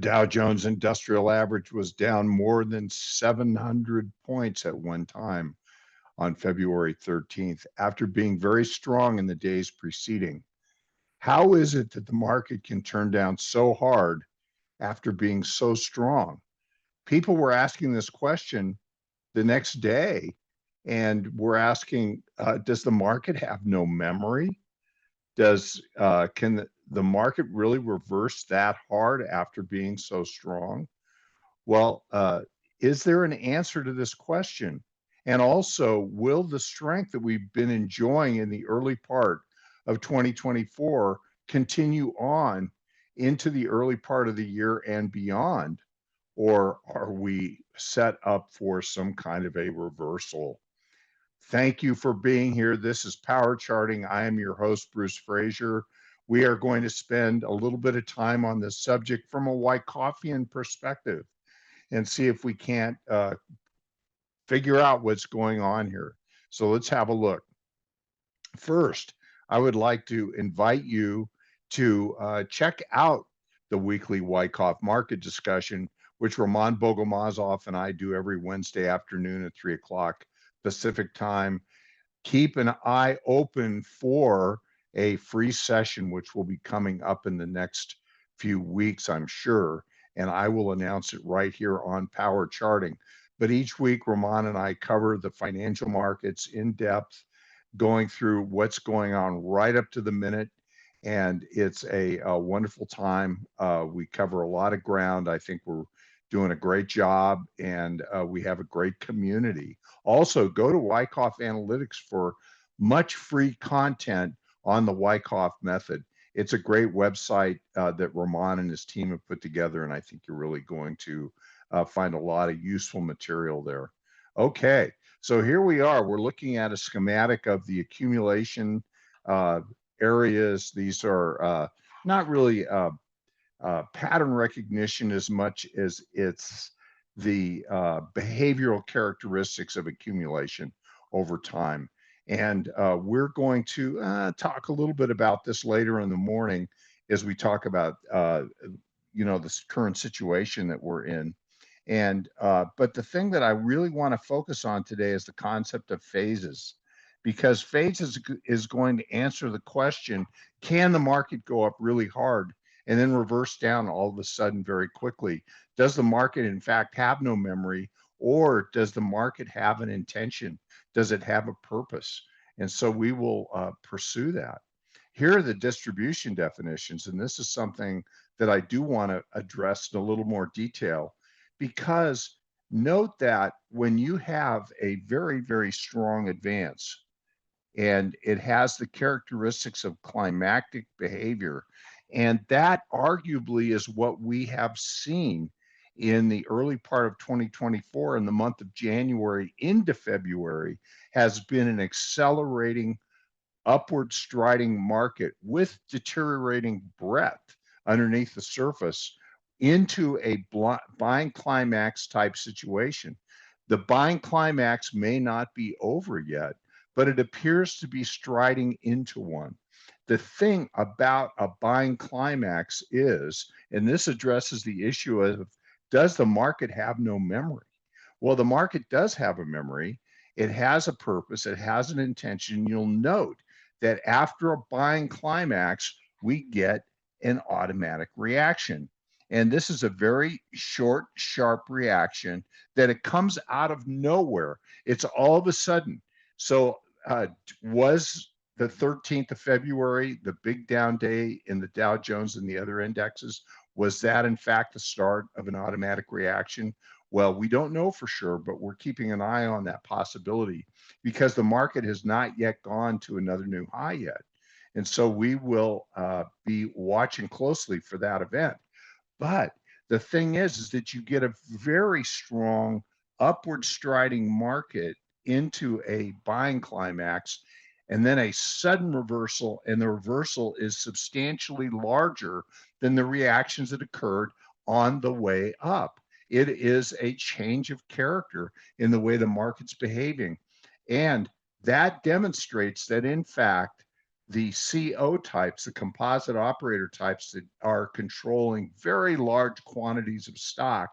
Dow Jones Industrial Average was down more than 700 points at one time on February 13th after being very strong in the days preceding. How is it that the market can turn down so hard after being so strong? People were asking this question the next day, and we're asking, does the market have no memory? Can the market really reverse that hard after being so strong? Well, is there an answer to this question? And also, will the strength that we've been enjoying in the early part of 2024 continue on into the early part of the year and beyond? Or are we set up for some kind of a reversal? Thank you for being here. This is Power Charting. I am your host, Bruce Fraser. We are going to spend a little bit of time on this subject from a Wyckofian perspective and see if we can't figure out what's going on here. So let's have a look. First, I would like to invite you to check out the weekly Wyckoff market discussion, which Roman Bogomazov and I do every Wednesday afternoon at 3 o'clock Pacific time. Keep an eye open for a free session, which will be coming up in the next few weeks, I'm sure, and I will announce it right here on Power Charting. But each week, Roman and I cover the financial markets in depth, going through what's going on right up to the minute. And it's a wonderful time. We cover a lot of ground. I think we're doing a great job, and we have a great community. Also, go to Wyckoff Analytics for much free content on the Wyckoff method. It's a great website that Roman and his team have put together, and I think you're really going to find a lot of useful material there. Okay, so here we are. We're looking at a schematic of the accumulation areas. These are not really pattern recognition as much as it's the behavioral characteristics of accumulation over time. And we're going to talk a little bit about this later in the morning as we talk about, this current situation that we're in. And but the thing that I really want to focus on today is the concept of phases, because phases is going to answer the question, can the market go up really hard and then reverse down all of a sudden very quickly? Does the market in fact have no memory, or does the market have an intention? Does it have a purpose? And so we will pursue that. Here are the distribution definitions, and this is something that I do want to address in a little more detail, because note that when you have a very, very strong advance and it has the characteristics of climactic behavior, and that arguably is what we have seen in the early part of 2024, in the month of January into February, has been an accelerating upward striding market with deteriorating breadth underneath the surface into a buying climax type situation. The buying climax may not be over yet, but it appears to be striding into one. The thing about a buying climax is, and this addresses the issue of, does the market have no memory? Well, the market does have a memory. It has a purpose. It has an intention. You'll note that after a buying climax, we get an automatic reaction. And this is a very short, sharp reaction that it comes out of nowhere. It's all of a sudden. So was the 13th of February, the big down day in the Dow Jones and the other indexes, was that in fact the start of an automatic reaction? Well, we don't know for sure, but we're keeping an eye on that possibility because the market has not yet gone to another new high yet. And so we will be watching closely for that event. But the thing is that you get a very strong upward striding market into a buying climax, and then a sudden reversal, and the reversal is substantially larger than the reactions that occurred on the way up. It is a change of character in the way the market's behaving. And that demonstrates that, in fact, the CO types, the composite operator types that are controlling very large quantities of stock,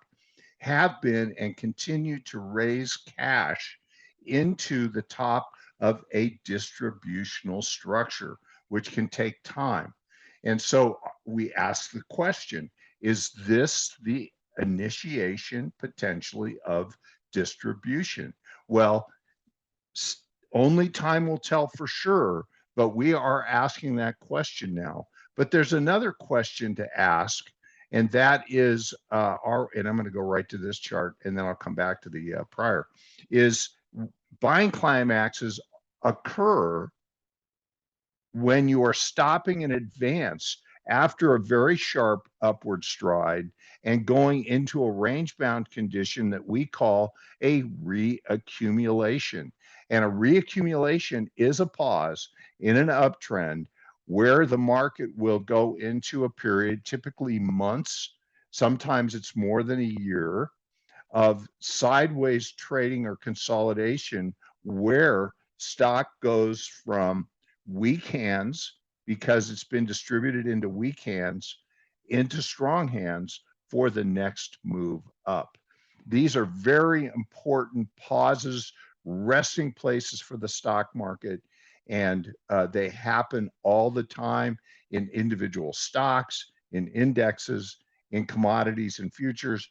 have been and continue to raise cash into the top of a distributional structure, which can take time. And so we ask the question, is this the initiation potentially of distribution? Well, only time will tell for sure, but we are asking that question now. But there's another question to ask, and that is and I'm going to go right to this chart, and then I'll come back to the prior, is buying climaxes occur when you are stopping in advance after a very sharp upward stride and going into a range bound condition that we call a reaccumulation. And a reaccumulation is a pause in an uptrend where the market will go into a period, typically months, sometimes it's more than a year, of sideways trading or consolidation where stock goes from weak hands because it's been distributed into weak hands into strong hands for the next move up. These are very important pauses, resting places for the stock market, and they happen all the time in individual stocks, in indexes, in commodities and futures,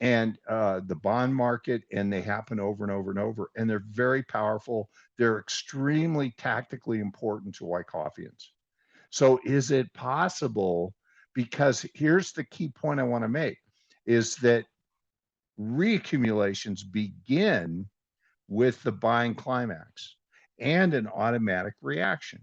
and the bond market, and they happen over and over and over, and they're very powerful. They're extremely tactically important to Wyckofians. So is it possible, because here's the key point I want to make, is that reaccumulations begin with the buying climax and an automatic reaction.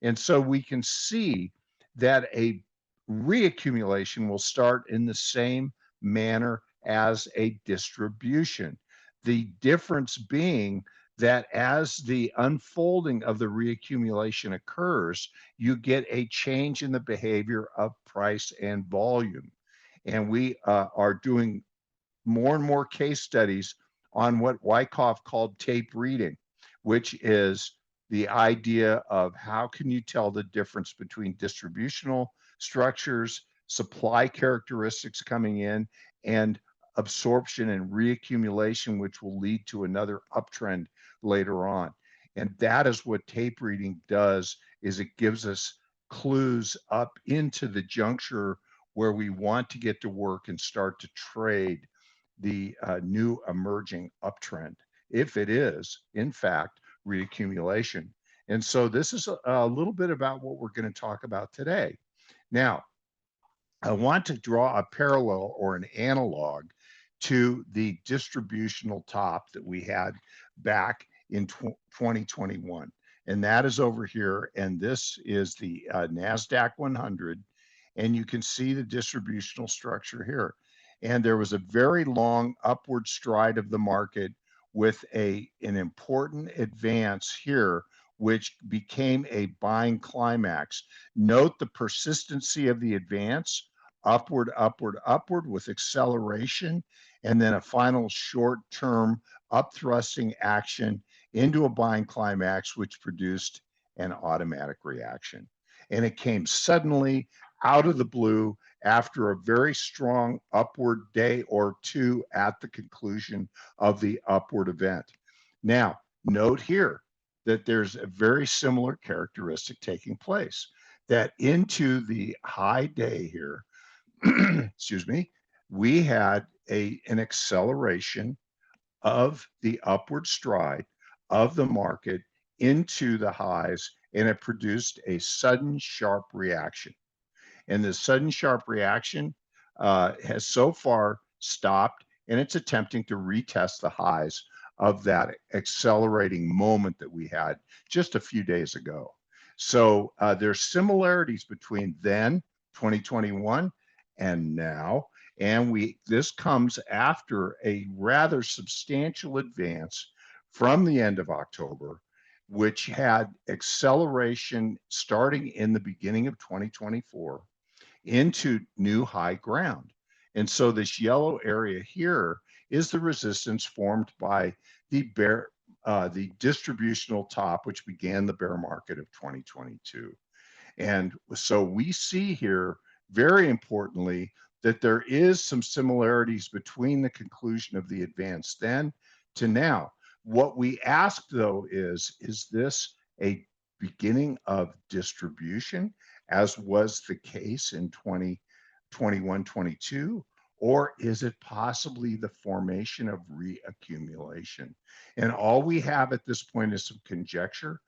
And so we can see that a reaccumulation will start in the same manner as a distribution. The difference being that as the unfolding of the reaccumulation occurs, you get a change in the behavior of price and volume. And we are doing more and more case studies on what Wyckoff called tape reading, which is the idea of how can you tell the difference between distributional structures, supply characteristics coming in, and absorption and reaccumulation, which will lead to another uptrend later on. And that is what tape reading does, is it gives us clues up into the juncture where we want to get to work and start to trade the new emerging uptrend, if it is, in fact, reaccumulation. And so this is a little bit about what we're going to talk about today. Now, I want to draw a parallel or an analog to the distributional top that we had back in 2021. And that is over here. And this is the Nasdaq 100. And you can see the distributional structure here. And there was a very long upward stride of the market with an important advance here, which became a buying climax. Note the persistency of the advance, upward, upward, upward with acceleration, and then a final short-term upthrusting action into a buying climax, which produced an automatic reaction. And it came suddenly out of the blue after a very strong upward day or two at the conclusion of the upward event. Now, note here that there's a very similar characteristic taking place, that into the high day here, excuse me, we had an acceleration of the upward stride of the market into the highs, and it produced a sudden sharp reaction. And the sudden sharp reaction has so far stopped, and it's attempting to retest the highs of that accelerating moment that we had just a few days ago. So there's similarities between then, 2021, and now. And this comes after a rather substantial advance from the end of October, which had acceleration starting in the beginning of 2024 into new high ground. And so this yellow area here is the resistance formed by the the distributional top, which began the bear market of 2022. And so we see here, very importantly, that there is some similarities between the conclusion of the advance then to now. What we ask though is this a beginning of distribution, as was the case in 2021, 22? Or is it possibly the formation of reaccumulation? And all we have at this point is some conjecture,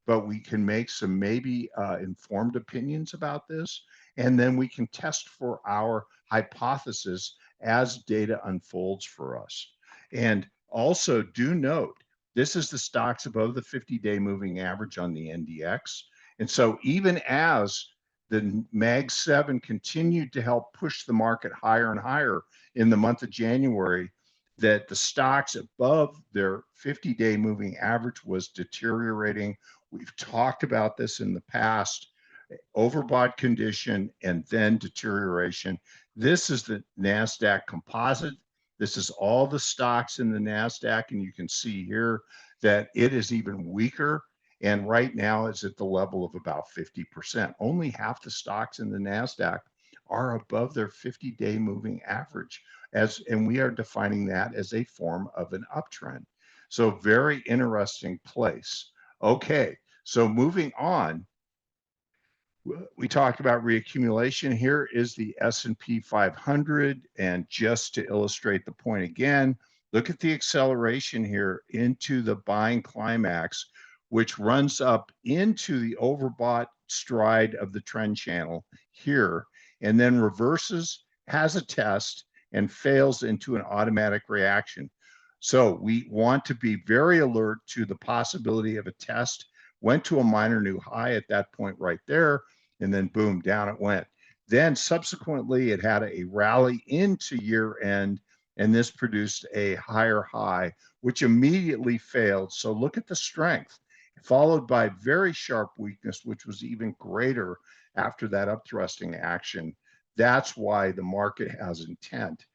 but we can make some maybe informed opinions about this, and then we can test for our hypothesis as data unfolds for us. And also do note, this is the stocks above the 50-day moving average on the NDX. And so even as the MAG 7 continued to help push the market higher and higher in the month of January, that the stocks above their 50-day moving average was deteriorating. We've talked about this in the past, overbought condition and then deterioration. This is the Nasdaq composite. This is all the stocks in the Nasdaq, and you can see here that it is even weaker. And right now it's at the level of about 50%. Only half the stocks in the Nasdaq are above their 50-day moving average, and we are defining that as a form of an uptrend. So very interesting place. Okay, so moving on, we talked about reaccumulation. Here is the S&P 500, and just to illustrate the point again, look at the acceleration here into the buying climax, which runs up into the overbought stride of the trend channel here, and then reverses, has a test, and fails into an automatic reaction. So we want to be very alert to the possibility of a test. Went to a minor new high at that point right there, and then boom, down it went. Then subsequently, it had a rally into year end, and this produced a higher high, which immediately failed. So look at the strength, followed by very sharp weakness, which was even greater after that upthrusting action. That's why the market has intent,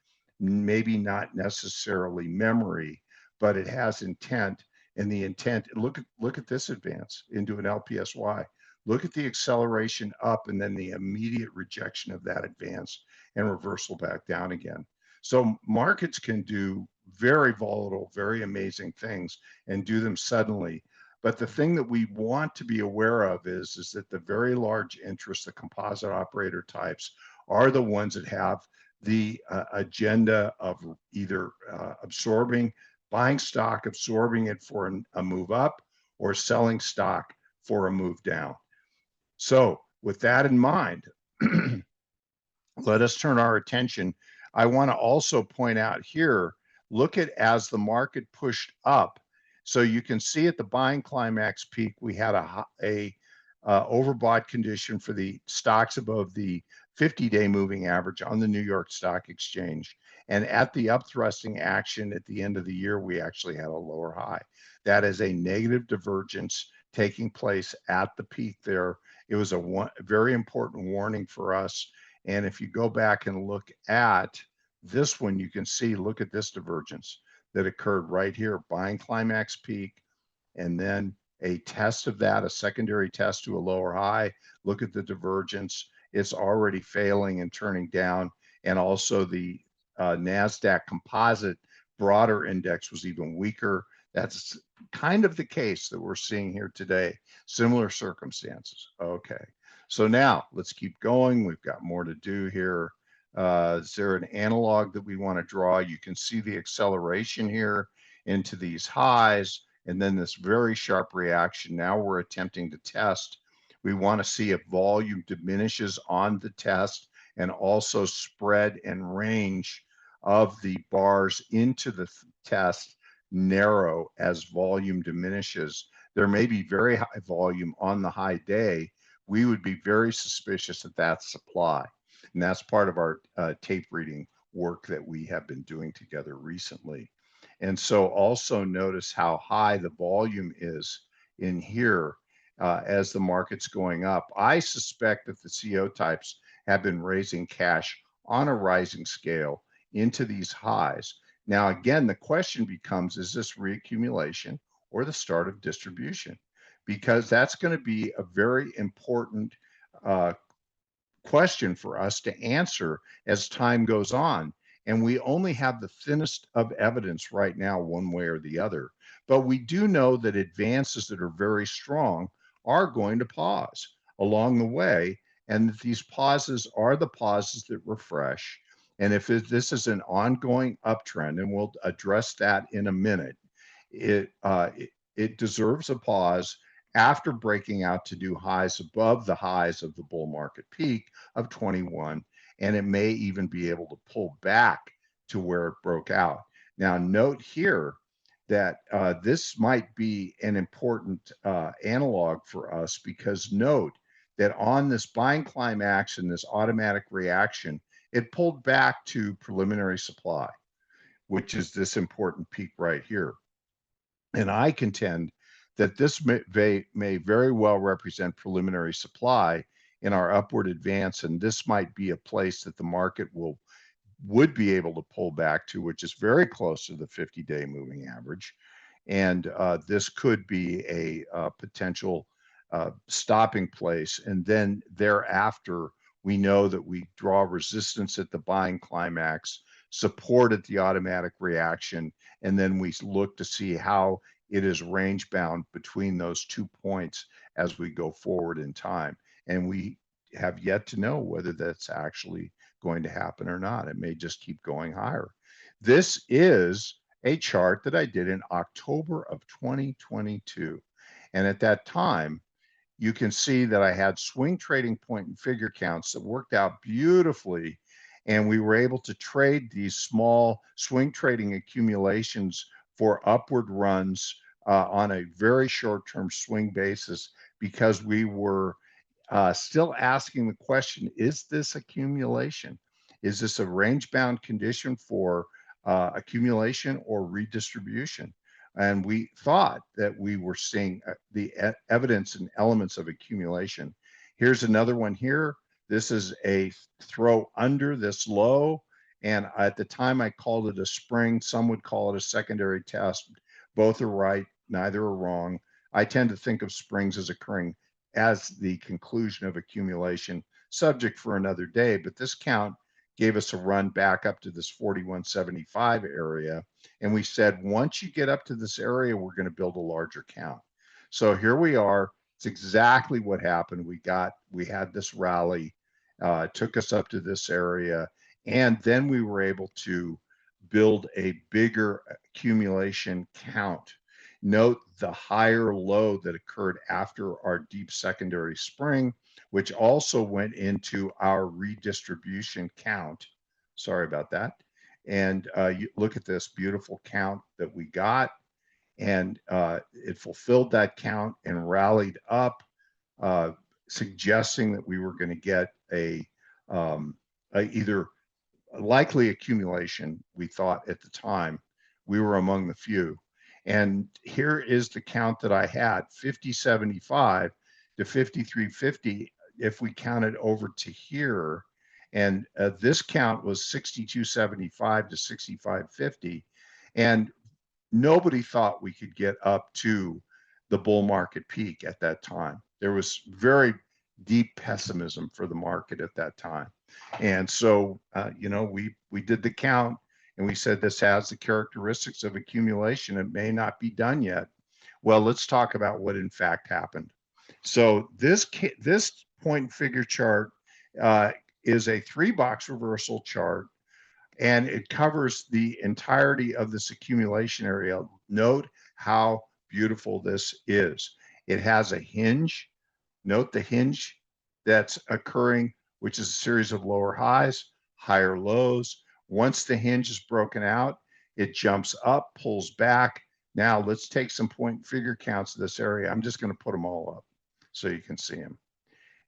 maybe not necessarily memory, but it has intent. And the intent, look at this advance into an LPSY. Look at the acceleration up and then the immediate rejection of that advance and reversal back down again. So markets can do very volatile, very amazing things and do them suddenly. But the thing that we want to be aware of is that the very large interest, the composite operator types, are the ones that have the agenda of either buying stock, absorbing it for a move up, or selling stock for a move down. So with that in mind, let us turn our attention. I want to also point out here, look at as the market pushed up. So you can see at the buying climax peak, we had a overbought condition for the stocks above the 50-day moving average on the New York Stock Exchange. And at the upthrusting action at the end of the year, we actually had a lower high. That is a negative divergence taking place at the peak there. It was a very important warning for us. And if you go back and look at this one, you can see, look at this divergence that occurred right here, buying climax peak, and then a test of that, a secondary test to a lower high. Look at the divergence. It's already failing and turning down. And also the Nasdaq composite broader index was even weaker. That's kind of the case that we're seeing here today. Similar circumstances. Okay. So now let's keep going. We've got more to do here. Is there an analog that we want to draw? You can see the acceleration here into these highs, and then this very sharp reaction. Now we're attempting to test. We want to see if volume diminishes on the test, and also spread and range of the bars into the test narrow as volume diminishes. There may be very high volume on the high day. We would be very suspicious that that's supply. And that's part of our tape reading work that we have been doing together recently. And so also notice how high the volume is in here as the market's going up. I suspect that the CO types have been raising cash on a rising scale into these highs. Now, again, the question becomes, is this reaccumulation or the start of distribution, because that's going to be a very important question for us to answer as time goes on. And we only have the thinnest of evidence right now, one way or the other. But we do know that advances that are very strong are going to pause along the way, and that these pauses are the pauses that refresh. And if this is an ongoing uptrend, and we'll address that in a minute, it deserves a pause after breaking out to do highs above the highs of the bull market peak of 21, and it may even be able to pull back to where it broke out. Now, note here that this might be an important analog for us, because note that on this buying climb action, this automatic reaction, it pulled back to preliminary supply, which is this important peak right here. And I contend that this may very well represent preliminary supply in our upward advance, and this might be a place that the market would be able to pull back to, which is very close to the 50-day moving average. And this could be a potential stopping place. And then thereafter, we know that we draw resistance at the buying climax, support at the automatic reaction, and then we look to see how it is range bound between those 2 points as we go forward in time. And we have yet to know whether that's actually going to happen or not. It may just keep going higher. This is a chart that I did in October of 2022. And at that time, you can see that I had swing trading point and figure counts that worked out beautifully. And we were able to trade these small swing trading accumulations for upward runs on a very short-term swing basis, because we were still asking the question, is this accumulation? Is this a range-bound condition for accumulation or redistribution? And we thought that we were seeing the evidence and elements of accumulation. Here's another one here. This is a throw under this low. And at the time I called it a spring. Some would call it a secondary test. Both are right, neither are wrong. I tend to think of springs as occurring as the conclusion of accumulation, subject for another day. But this count gave us a run back up to this 4175 area. And we said, once you get up to this area, we're going to build a larger count. So here we are. It's exactly what happened. We had this rally, took us up to this area, and then we were able to build a bigger accumulation count. Note the higher low that occurred after our deep secondary spring, which also went into our redistribution count. Sorry about that. And you look at this beautiful count that we got, and it fulfilled that count and rallied up, suggesting that we were going to get a either likely accumulation. We thought at the time we were among the few. And here is the count that I had, 5075 to 5350, if we counted over to here. And this count was 6275 to 6550. And nobody thought we could get up to the bull market peak at that time. There was very deep pessimism for the market at that time. And so, we did the count, and we said this has the characteristics of accumulation. It may not be done yet. Well, let's talk about what in fact happened. So this point figure chart is a 3-box reversal chart, and it covers the entirety of this accumulation area. Note how beautiful this is. It has a hinge. Note the hinge that's occurring, which is a series of lower highs, higher lows. Once the hinge is broken out, it jumps up, pulls back. Now let's take some point figure counts of this area. I'm just going to put them all up so you can see them.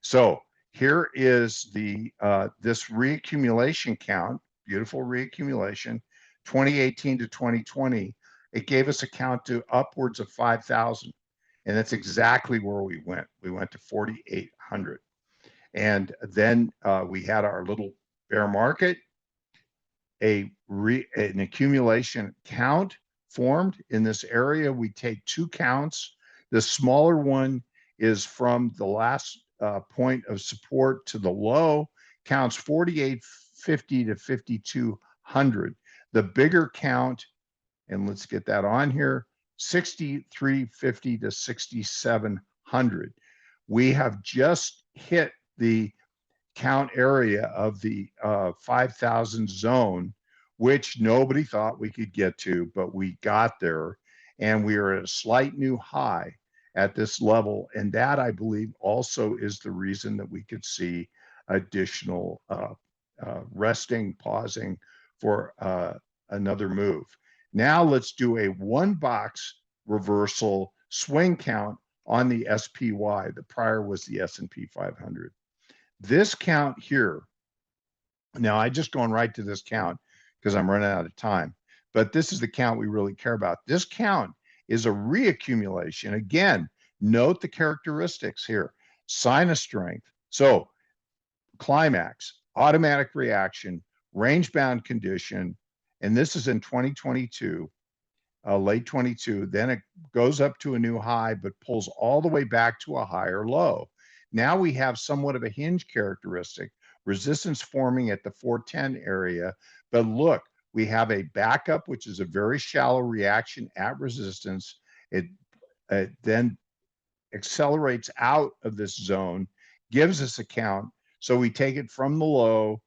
So here is the this reaccumulation count, beautiful reaccumulation, 2018 to 2020. It gave us a count to upwards of 5,000. And that's exactly where we went. We went to 4,800. And then we had our little bear market, an accumulation count formed in this area. We take 2 counts. The smaller one is from the last point of support to the low, counts 4850 to 5200. The bigger count, and let's get that on here, 6350 to 6700. We have just hit the count area of the 5,000 zone, which nobody thought we could get to, but we got there, and we are at a slight new high at this level. And that, I believe, also is the reason that we could see additional resting, pausing for another move. Now let's do a 1-box reversal swing count on the SPY. The prior was the S&P 500. This count here, now I just going right to this count because I'm running out of time, but this is the count we really care about. This count is a reaccumulation. Again, note the characteristics here. Sign of strength. So climax, automatic reaction, range bound condition, and this is in 2022, late 22. Then it goes up to a new high, but pulls all the way back to a higher low. Now we have somewhat of a hinge characteristic, resistance forming at the 410 area. But look, we have a backup, which is a very shallow reaction at resistance. It then accelerates out of this zone, gives us a count. So we take it from the low,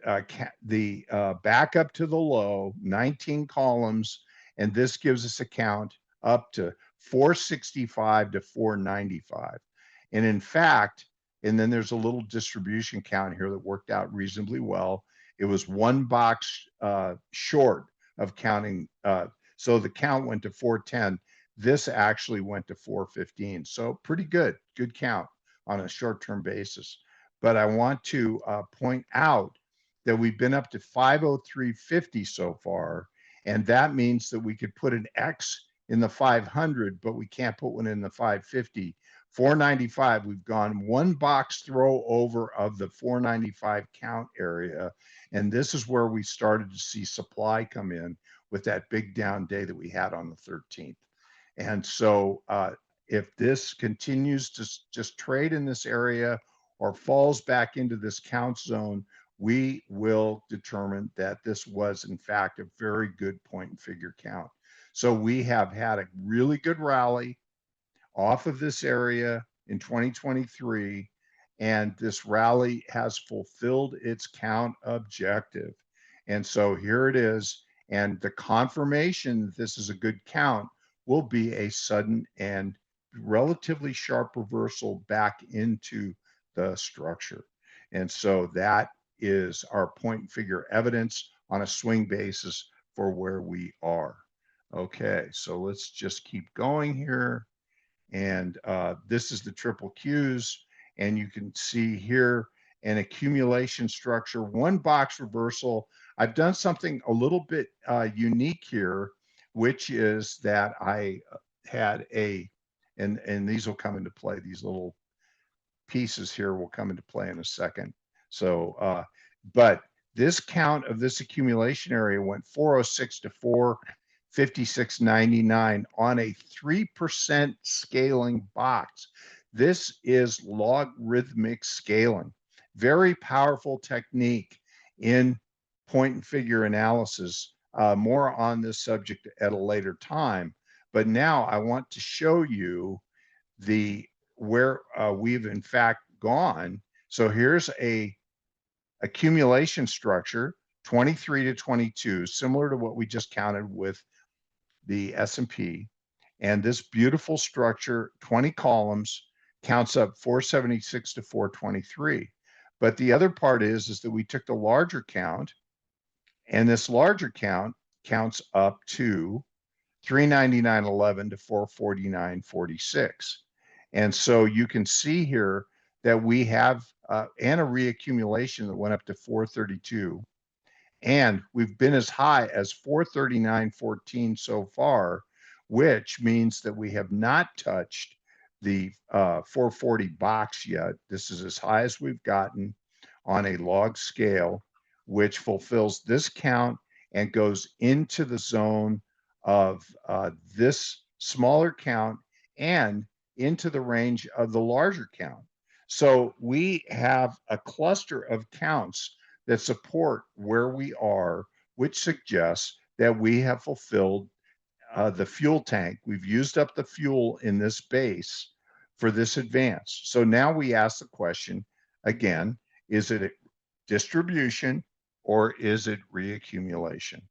back up to the low, 19 columns, and this gives us a count up to 465 to 495. And in fact, and then there's a little distribution count here that worked out reasonably well. It was 1 box short of counting. So the count went to 410. This actually went to 415. So pretty good count on a short-term basis. But I want to point out that we've been up to 503.50 so far. And that means that we could put an X in the 500, but we can't put one in the 550. 495, we've gone 1 box throw over of the 495 count area. And this is where we started to see supply come in with that big down day that we had on the 13th. And so if this continues to just trade in this area or falls back into this count zone, we will determine that this was in fact a very good point and figure count. So we have had a really good rally off of this area in 2023, and this rally has fulfilled its count objective. And so here it is, and the confirmation that this is a good count will be a sudden and relatively sharp reversal back into the structure. And so that is our point and figure evidence on a swing basis for where we are. Okay, so let's just keep going here. And this is the triple Qs, and you can see here an accumulation structure, 1 box reversal. I've done something a little bit unique here, which is that I had and these will come into play, these little pieces here will come into play in a second. So, but this count of this accumulation area went 406 to 456.99 on a 3% scaling box. This is logarithmic scaling. Very powerful technique in point and figure analysis. More on this subject at a later time. But now I want to show you where we've in fact gone. So here's a accumulation structure, 23 to 22, similar to what we just counted with the S&P. And this beautiful structure, 20 columns, counts up 476 to 423. But the other part is that we took the larger count, and this larger count counts up to 399.11 to 449.46. And so you can see here that we have and a reaccumulation that went up to 432. And we've been as high as 439.14 so far, which means that we have not touched the 440 box yet. This is as high as we've gotten on a log scale, which fulfills this count and goes into the zone of this smaller count and into the range of the larger count. So we have a cluster of counts that support where we are, which suggests that we have fulfilled the fuel tank. We've used up the fuel in this base for this advance. So now we ask the question again, is it a distribution or is it reaccumulation?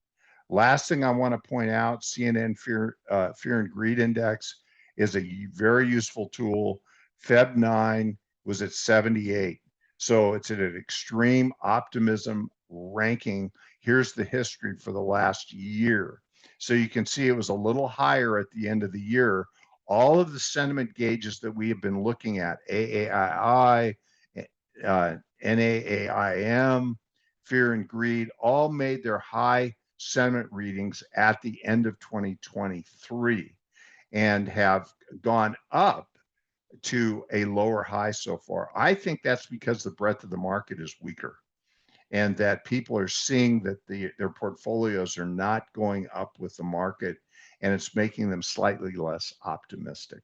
Last thing I want to point out, CNN Fear and Greed Index is a very useful tool. Feb 9 was at 78. So it's at an extreme optimism ranking. Here's the history for the last year. So you can see it was a little higher at the end of the year. All of the sentiment gauges that we have been looking at, AAII, NAAIM, Fear and Greed, all made their high sentiment readings at the end of 2023 and have gone up to a lower high so far. I think that's because the breadth of the market is weaker and that people are seeing that their portfolios are not going up with the market, and it's making them slightly less optimistic.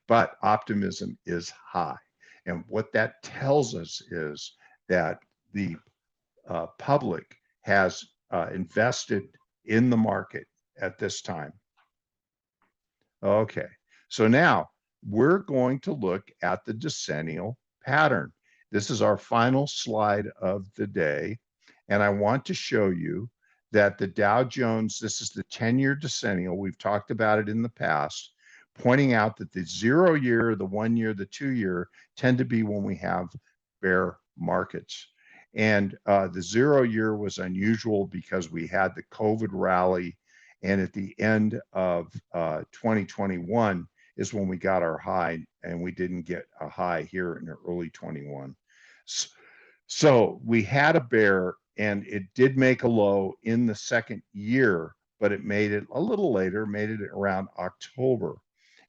But optimism is high. And what that tells us is that the public has invested in the market at this time. Okay, so now we're going to look at the decennial pattern. This is our final slide of the day. And I want to show you that the Dow Jones, this is the 10-year decennial. We've talked about it in the past, pointing out that the 0 year, the 1 year, the 2 year tend to be when we have bear markets. And the 0 year was unusual because we had the COVID rally. And at the end of 2021 is when we got our high, and we didn't get a high here in early 21. So we had a bear, and it did make a low in the second year, but it made it a little later, made it around October.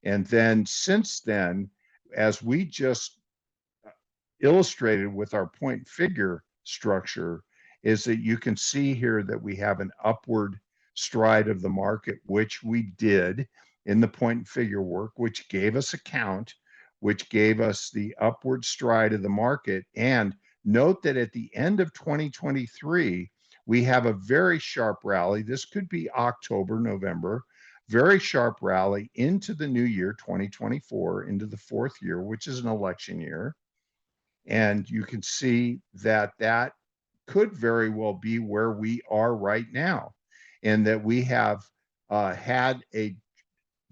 And then since then, as we just illustrated with our point figure structure, is that you can see here that we have an upward stride of the market, which we did in the point and figure work, which gave us a count, which gave us the upward stride of the market. And note that at the end of 2023, we have a very sharp rally. This could be October, November, very sharp rally into the new year, 2024, into the fourth year, which is an election year. And you can see that that could very well be where we are right now, and that we have had a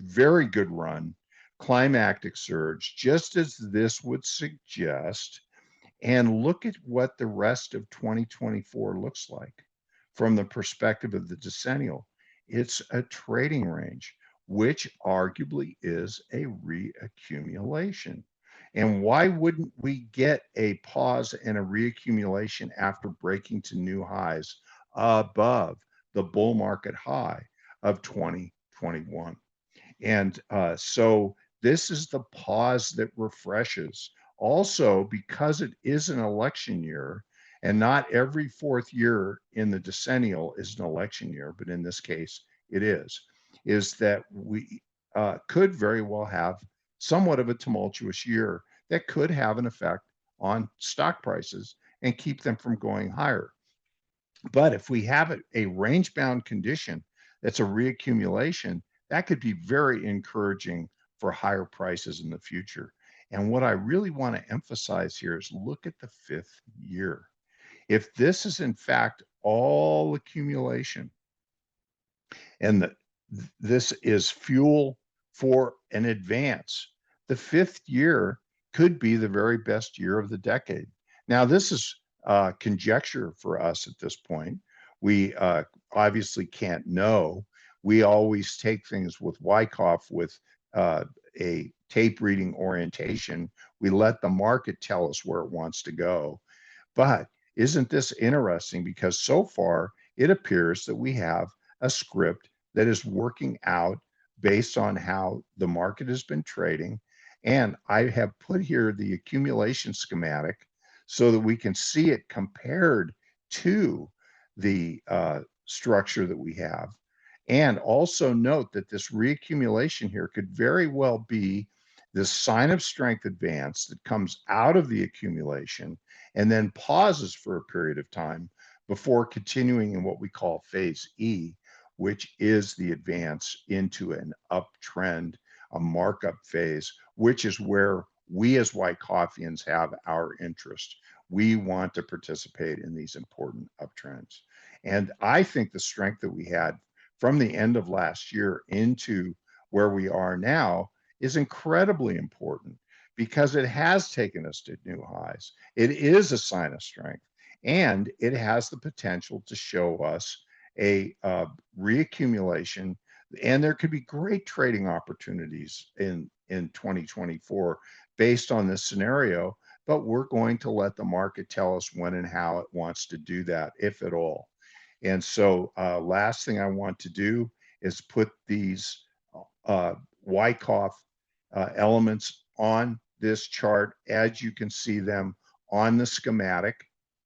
very good run, climactic surge, just as this would suggest. And look at what the rest of 2024 looks like from the perspective of the decennial. It's a trading range, which arguably is a reaccumulation. And why wouldn't we get a pause and a reaccumulation after breaking to new highs above the bull market high of 2021? And so this is the pause that refreshes. Also, because it is an election year, and not every fourth year in the decennial is an election year, but in this case it is that we could very well have somewhat of a tumultuous year that could have an effect on stock prices and keep them from going higher. But if we have a range-bound condition that's a reaccumulation, that could be very encouraging for higher prices in the future. And what I really want to emphasize here is look at the fifth year. If this is in fact all accumulation, and this is fuel for an advance, the fifth year could be the very best year of the decade. Now, this is conjecture for us at this point. We obviously can't know. We always take things with Wyckoff with a tape reading orientation. We let the market tell us where it wants to go. But isn't this interesting? Because so far, it appears that we have a script that is working out based on how the market has been trading. And I have put here the accumulation schematic so that we can see it compared to the structure that we have. And also note that this reaccumulation here could very well be this sign of strength advance that comes out of the accumulation and then pauses for a period of time before continuing in what we call phase E, which is the advance into an uptrend, a markup phase, which is where we as Wyckofians have our interest. We want to participate in these important uptrends. And I think the strength that we had from the end of last year into where we are now is incredibly important because it has taken us to new highs. It is a sign of strength, and it has the potential to show us a reaccumulation, and there could be great trading opportunities in 2024 based on this scenario, but we're going to let the market tell us when and how it wants to do that, if at all. And so last thing I want to do is put these Wyckoff elements on this chart as you can see them on the schematic.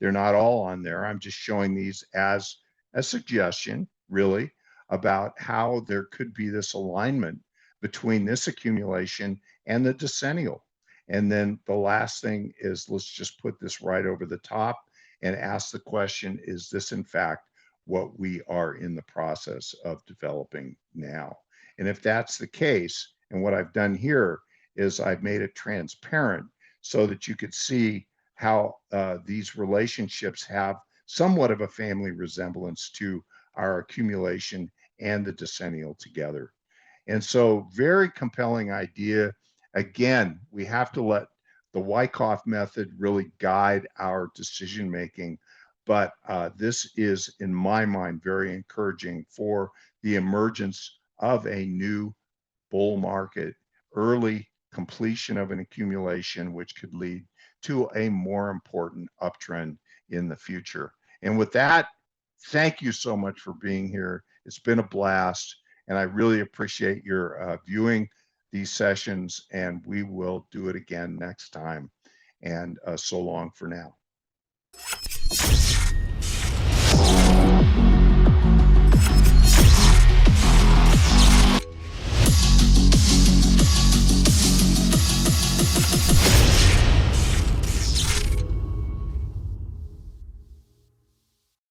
They're not all on there. I'm just showing these as a suggestion, really, about how there could be this alignment between this accumulation and the decennial. And then the last thing is, let's just put this right over the top and ask the question, is this in fact what we are in the process of developing now? And if that's the case, and what I've done here is I've made it transparent so that you could see how these relationships have somewhat of a family resemblance to our accumulation and the decennial together. And so very compelling idea. Again, we have to let the Wyckoff method really guide our decision making. But this is, in my mind, very encouraging for the emergence of a new bull market, early completion of an accumulation, which could lead to a more important uptrend in the future. And with that, thank you so much for being here. It's been a blast, and I really appreciate your viewing these sessions, and we will do it again next time. And so long for now.